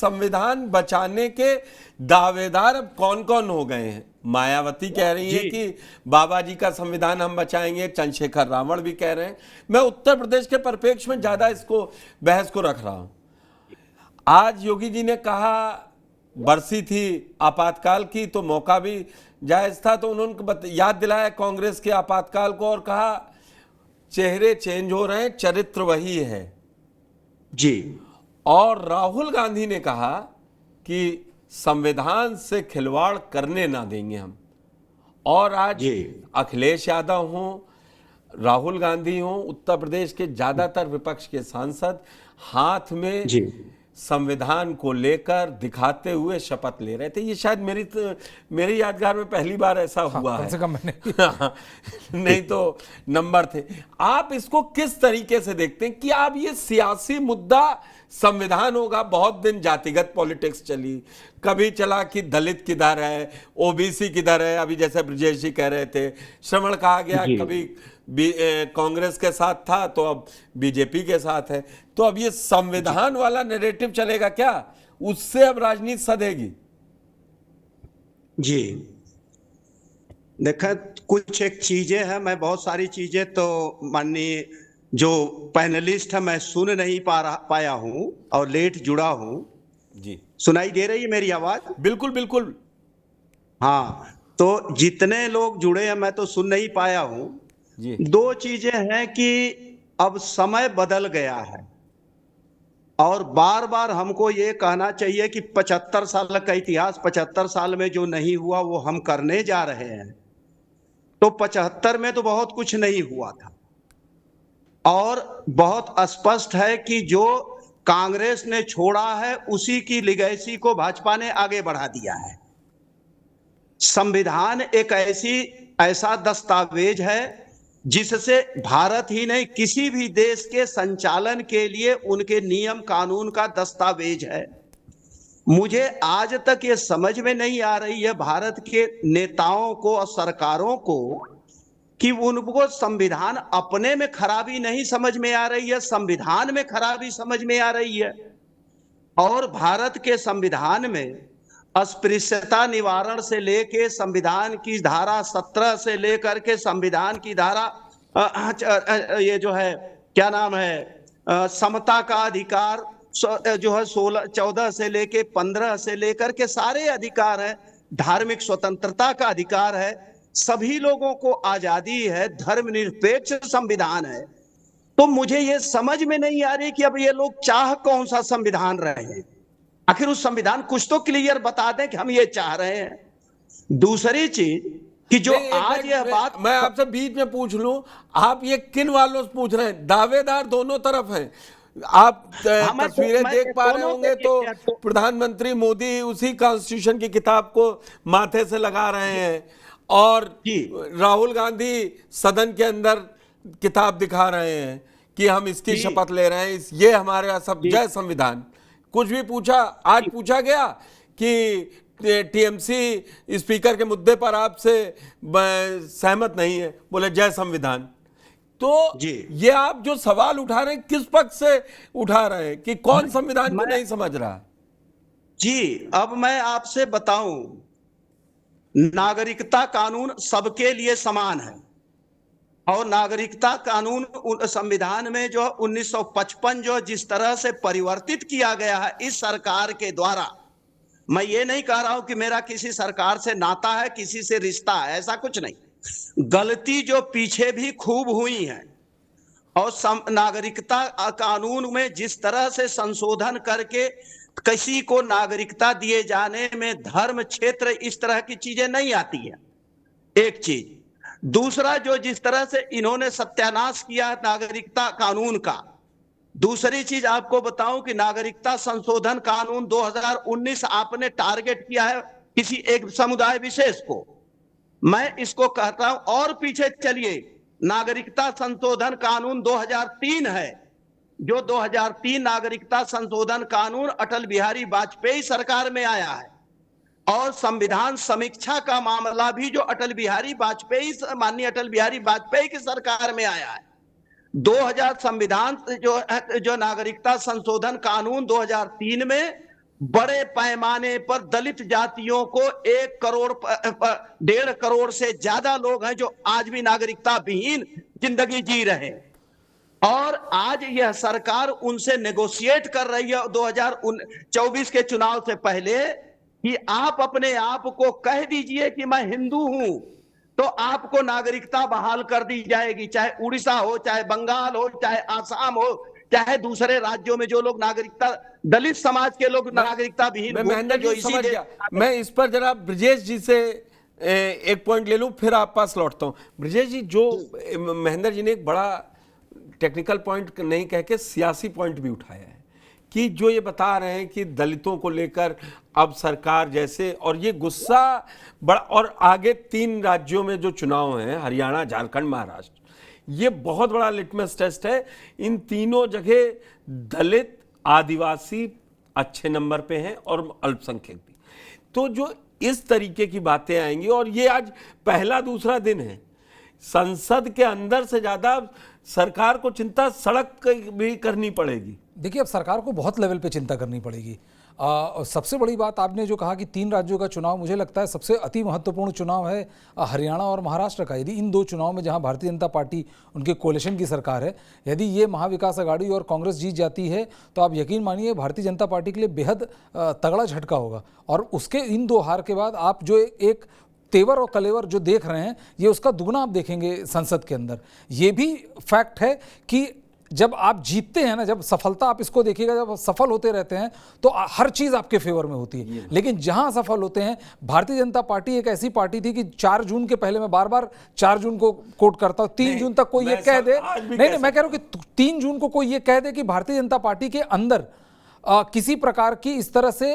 संविधान बचाने के दावेदार अब कौन कौन हो गए हैं। मायावती कह रही है कि बाबा जी का संविधान हम बचाएंगे, चंद्रशेखर रावण भी कह रहे हैं। मैं उत्तर प्रदेश के परिप्रेक्ष्य में ज्यादा इसको बहस को रख रहा हूं। आज योगी जी ने कहा, बरसी थी आपातकाल की तो मौका भी जायज था, तो उन्होंने याद दिलाया कांग्रेस के आपातकाल को और कहा चेहरे चेंज हो रहे हैं, चरित्र वही है जी। और राहुल गांधी ने कहा कि संविधान से खिलवाड़ करने ना देंगे हम। और आज अखिलेश यादव हों, राहुल गांधी हों, उत्तर प्रदेश के ज्यादातर विपक्ष के सांसद हाथ में संविधान को लेकर दिखाते हुए शपथ ले रहे थे। ये शायद मेरी यादगार में पहली बार ऐसा हुआ है, कम से कम नहीं तो नंबर थे। आप इसको किस तरीके से देखते हैं कि आप ये सियासी मुद्दा संविधान होगा? बहुत दिन जातिगत पॉलिटिक्स चली, कभी चला कि दलित किधर है, ओबीसी किधर है, अभी जैसे ब्रजेश जी कह रहे थे श्रवण कहा गया, कभी कांग्रेस के साथ था तो अब बीजेपी के साथ है। तो अब ये संविधान वाला नैरेटिव चलेगा क्या? उससे अब राजनीति सधेगी? जी देखा, कुछ एक चीजें हैं, मैं बहुत सारी चीजें तो माननीय जो पैनलिस्ट है मैं सुन नहीं पाया हूं और लेट जुड़ा हूं जी। सुनाई दे रही है मेरी आवाज? बिल्कुल बिल्कुल। हाँ, तो जितने लोग जुड़े हैं मैं तो सुन नहीं पाया हूं जी। दो चीजें हैं कि अब समय बदल गया है और बार बार हमको ये कहना चाहिए कि 75 साल का इतिहास, 75 साल में जो नहीं हुआ वो हम करने जा रहे हैं। तो 75 में तो बहुत कुछ नहीं हुआ था और बहुत स्पष्ट है कि जो कांग्रेस ने छोड़ा है उसी की लिगेसी को भाजपा ने आगे बढ़ा दिया है। संविधान एक ऐसा दस्तावेज है जिससे भारत ही नहीं किसी भी देश के संचालन के लिए उनके नियम कानून का दस्तावेज है। मुझे आज तक ये समझ में नहीं आ रही है भारत के नेताओं को और सरकारों को कि उनको संविधान अपने में खराबी नहीं समझ में आ रही है, संविधान में खराबी समझ में आ रही है। और भारत के संविधान में अस्पृश्यता निवारण से लेके संविधान की धारा 17 से लेकर के संविधान की धारा ये जो है क्या नाम है समता का अधिकार जो है 14 से लेके 15 से लेकर के सारे अधिकार है। धार्मिक स्वतंत्रता का अधिकार है, सभी लोगों को आजादी है, धर्मनिरपेक्ष संविधान है। तो मुझे ये समझ में नहीं आ रही कि अब ये लोग चाह कौन सा संविधान रहे हैं। आखिर उस संविधान कुछ तो क्लियर बता दें कि हम ये चाह रहे हैं। दूसरी चीज कि जो आज यह बात मैं आपसे बीच में पूछ लूं, आप ये किन वालों से पूछ रहे हैं? दावेदार दोनों तरफ हैं। आप तस्वीरें देख पा रहे होंगे तो प्रधानमंत्री मोदी उसी कॉन्स्टिट्यूशन की किताब को माथे से लगा रहे हैं और राहुल गांधी सदन के अंदर किताब दिखा रहे हैं कि हम इसकी शपथ ले रहे हैं, ये हमारे सब जय संविधान। कुछ भी पूछा, आज पूछा गया कि टीएमसी स्पीकर के मुद्दे पर आपसे सहमत नहीं है, बोले जय संविधान। तो ये आप जो सवाल उठा रहे हैं किस पक्ष से उठा रहे हैं कि कौन संविधान को नहीं समझ रहा? जी अब मैं आपसे बताऊं, नागरिकता कानून सबके लिए समान है और नागरिकता कानून संविधान में जो 1955 जो जिस तरह से परिवर्तित किया गया है इस सरकार के द्वारा, मैं ये नहीं कह रहा हूं कि मेरा किसी सरकार से नाता है, किसी से रिश्ता है, ऐसा कुछ नहीं। गलती जो पीछे भी खूब हुई है और नागरिकता कानून में जिस तरह से संशोधन करके किसी को नागरिकता दिए जाने में धर्म क्षेत्र इस तरह की चीजें नहीं आती है, एक चीज। दूसरा, जो जिस तरह से इन्होंने सत्यानाश किया नागरिकता कानून का। दूसरी चीज आपको बताऊं कि नागरिकता संशोधन कानून 2019 आपने टारगेट किया है किसी एक समुदाय विशेष को। मैं इसको कहता हूं और पीछे चलिए, नागरिकता संशोधन कानून 2003 है, जो 2003 नागरिकता संशोधन कानून अटल बिहारी वाजपेयी सरकार में आया है और संविधान समीक्षा का मामला भी जो माननीय अटल बिहारी वाजपेयी की सरकार में आया है। 2000 संविधान जो नागरिकता संशोधन कानून 2003 में बड़े पैमाने पर दलित जातियों को 1 करोड़ 1.5 करोड़ से ज्यादा लोग हैं जो आज भी नागरिकता विहीन जिंदगी जी रहे हैं। और आज यह सरकार उनसे नेगोशिएट कर रही है 2024 के चुनाव से पहले कि आप अपने आप को कह दीजिए कि मैं हिंदू हूं, तो आपको नागरिकता बहाल कर दी जाएगी, चाहे उड़ीसा हो, चाहे बंगाल हो, चाहे आसाम हो, चाहे दूसरे राज्यों में जो लोग नागरिकता, दलित समाज के लोग नागरिकता विहीन मैं महेंद्र जी समझ गया। मैं इस पर जरा ब्रजेश जी से एक पॉइंट ले लूं, फिर आप पास लौटता हूं। ब्रजेश जी, जो महेंद्र जी ने एक बड़ा टेक्निकल पॉइंट नहीं कह के सियासी पॉइंट भी उठाया है कि जो ये बता रहे हैं कि दलितों को लेकर अब सरकार जैसे, और ये गुस्सा बड़ा, और आगे 3 राज्यों में जो चुनाव हैं, हरियाणा, झारखंड, महाराष्ट्र, ये बहुत बड़ा लिटमस टेस्ट है। इन तीनों जगह दलित, आदिवासी अच्छे नंबर पे हैं और अल्पसंख्यक भी। तो जो इस तरीके की बातें आएंगी, और ये आज पहला दूसरा दिन है, संसद के अंदर से ज्यादा सरकार को चिंता सड़क भी करनी पड़ेगी। देखिए, अब सरकार को बहुत लेवल पे चिंता करनी पड़ेगी। सबसे बड़ी बात आपने जो कहा कि 3 राज्यों का चुनाव, मुझे लगता है सबसे अति महत्वपूर्ण चुनाव है हरियाणा और महाराष्ट्र का। यदि इन 2 चुनाव में, जहां भारतीय जनता पार्टी उनके कोalition की सरकार है, यदि ये महाविकास आघाड़ी और कांग्रेस जीत जाती है, तो आप यकीन मानिए भारतीय जनता पार्टी के लिए बेहद तगड़ा झटका होगा। और उसके इन 2 हार के बाद आप जो एक तेवर और कलेवर जो देख रहे हैं, ये उसका दुगना आप देखेंगे संसद के अंदर। ये भी फैक्ट है कि जब आप जीतते हैं ना, जब सफलता, आप इसको देखिएगा, जब सफल होते रहते हैं तो हर चीज आपके फेवर में होती है। लेकिन जहां सफल होते हैं, भारतीय जनता पार्टी एक ऐसी पार्टी थी कि 4 जून के पहले, मैं बार बार 4 जून को कोट करता हूं, 3 जून तक कोई ये कह दे, नहीं, मैं कह रहा हूं कि 3 जून को कोई ये कह दे कि भारतीय जनता पार्टी के अंदर किसी प्रकार की इस तरह से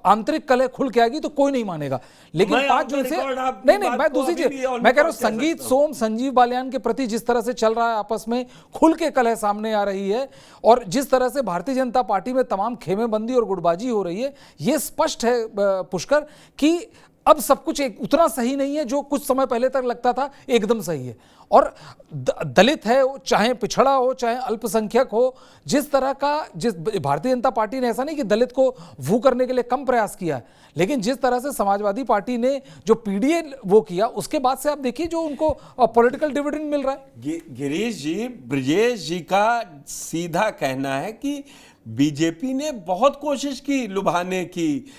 आंतरिक कलह खुल के आएगी तो कोई नहीं मानेगा। लेकिन 5 जून से नहीं, मैं दूसरी चीज मैं कह रहा हूं, संगीत सोम, संजीव बालियान के प्रति जिस तरह से चल रहा है, आपस में खुल के कलह सामने आ रही है, और जिस तरह से भारतीय जनता पार्टी में तमाम खेमेबंदी और गुटबाजी हो रही है, ये स्पष्ट है पुष्कर कि अब सब कुछ एक उतना सही नहीं है जो कुछ समय पहले तक लगता था एकदम सही है। और दलित है, चाहे पिछड़ा हो, चाहे अल्पसंख्यक हो, जिस तरह का, जिस भारतीय जनता पार्टी ने, ऐसा नहीं कि दलित को वू करने के लिए कम प्रयास किया है, लेकिन जिस तरह से समाजवादी पार्टी ने जो पीडीए वो किया, उसके बाद से आप देखिए जो उनको पॉलिटिकल डिविडेंड मिल रहा है। गिरीश जी, ब्रजेश जी का सीधा कहना है कि बीजेपी ने बहुत कोशिश की लुभाने की,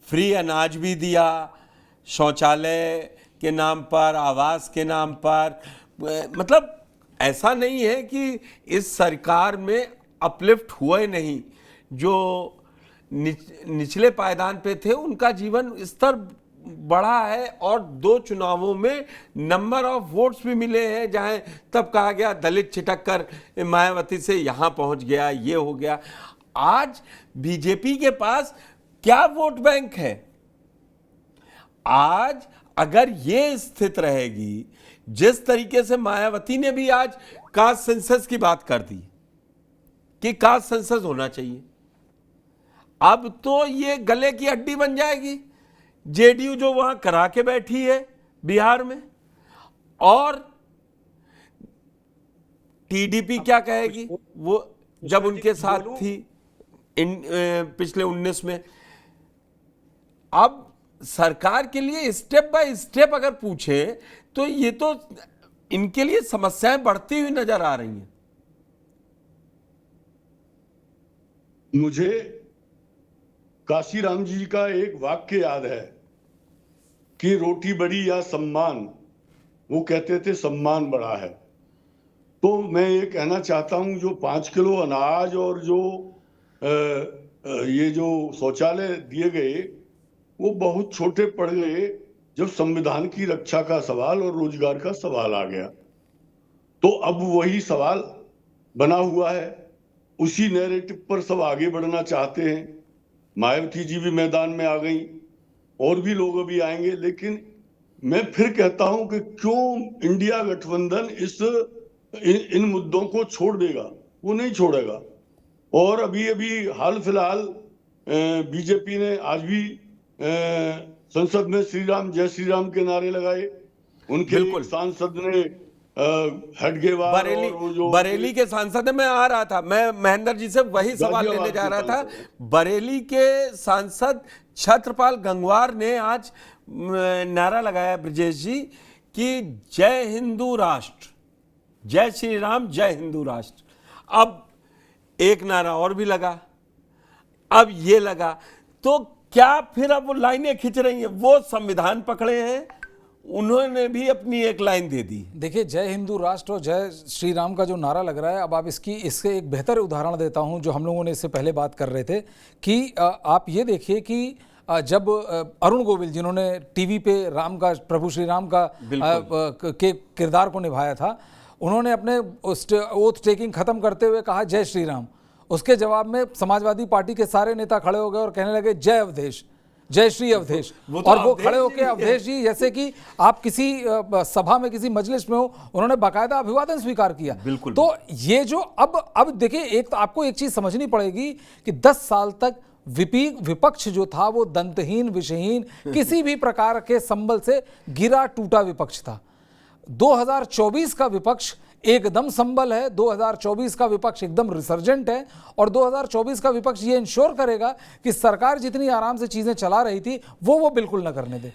फ्री अनाज भी दिया, शौचालय के नाम पर, आवास के नाम पर, मतलब ऐसा नहीं है कि इस सरकार में अपलिफ्ट हुए नहीं। जो निचले पायदान पे थे उनका जीवन स्तर बढ़ा है, और 2 चुनावों में नंबर ऑफ वोट्स भी मिले हैं, जहां तब कहा गया दलित छिटक कर मायावती से यहां पहुंच गया, ये हो गया। आज बीजेपी के पास क्या वोट बैंक है? आज अगर ये स्थिति रहेगी, जिस तरीके से मायावती ने भी आज कास्ट सेंसस की बात कर दी कि कास्ट सेंसस होना चाहिए, अब तो ये गले की हड्डी बन जाएगी। जेडीयू जो वहां करा के बैठी है बिहार में, और टीडीपी क्या कहेगी वो जब उनके साथ थी पिछले 19 में। अब सरकार के लिए स्टेप बाय स्टेप अगर पूछे तो ये तो इनके लिए समस्याएं बढ़ती हुई नजर आ रही हैं। मुझे काशीराम जी का एक वाक्य याद है कि रोटी बड़ी या सम्मान, वो कहते थे सम्मान बड़ा है। तो मैं ये कहना चाहता हूं, जो 5 किलो अनाज और जो ये जो शौचालय दिए गए, वो बहुत छोटे पड़ गए जब संविधान की रक्षा का सवाल और रोजगार का सवाल आ गया। तो अब वही सवाल बना हुआ है, उसी नैरेटिव पर सब आगे बढ़ना चाहते हैं। मायावती जी भी मैदान में आ गई, और भी लोग अभी आएंगे। लेकिन मैं फिर कहता हूं कि क्यों इंडिया गठबंधन इन मुद्दों को छोड़ देगा? वो नहीं छोड़ेगा। और अभी अभी हाल फिलहाल बीजेपी ने आज भी संसद में श्री राम जय श्री राम के नारे लगाए। उनके सांसद ने हेडगेवार बरेली, और वो जो बरेली के सांसद में आ रहा था, मैं महेंद्र जी से वही सवाल लेने जा रहा था। बरेली के सांसद छत्रपाल गंगवार ने आज नारा लगाया ब्रजेश जी कि जय हिंदू राष्ट्र, जय श्री राम, जय हिंदू राष्ट्र। अब एक नारा और भी लगा, अब ये लगा, तो क्या फिर अब वो लाइनें खिंच रही हैं? वो संविधान पकड़े हैं, उन्होंने भी अपनी एक लाइन दे दी। देखिए, जय हिंदू राष्ट्र और जय श्री राम का जो नारा लग रहा है, अब आप इसके एक बेहतर उदाहरण देता हूं जो हम लोगों ने इससे पहले बात कर रहे थे कि आप ये देखिए कि जब अरुण गोविल जिन्होंने टीवी पे राम का, प्रभु श्री राम का के किरदार को निभाया था, उन्होंने अपने ओथ टेकिंग खत्म करते हुए कहा जय श्री राम। उसके जवाब में समाजवादी पार्टी के सारे नेता खड़े हो गए और कहने लगे जय अवधेश, जय श्री अवधेश। और वो खड़े होकर अवधेश जी जैसे कि आप किसी सभा में, किसी मजलिस में हो, उन्होंने बाकायदा अभिवादन स्वीकार किया। बिल्कुल। तो ये जो अब देखिए, एक तो आपको एक चीज समझनी पड़ेगी कि 10 साल तक विपक्ष जो था वो दंतहीन, विषहीन, किसी भी प्रकार के संबल से गिरा टूटा विपक्ष था। 2024 का विपक्ष एकदम संबल है, 2024 का विपक्ष एकदम रिसर्जेंट है, और 2024 का विपक्ष ये इंश्योर करेगा कि सरकार जितनी आराम से चीजें चला रही थी वो बिल्कुल न करने दे।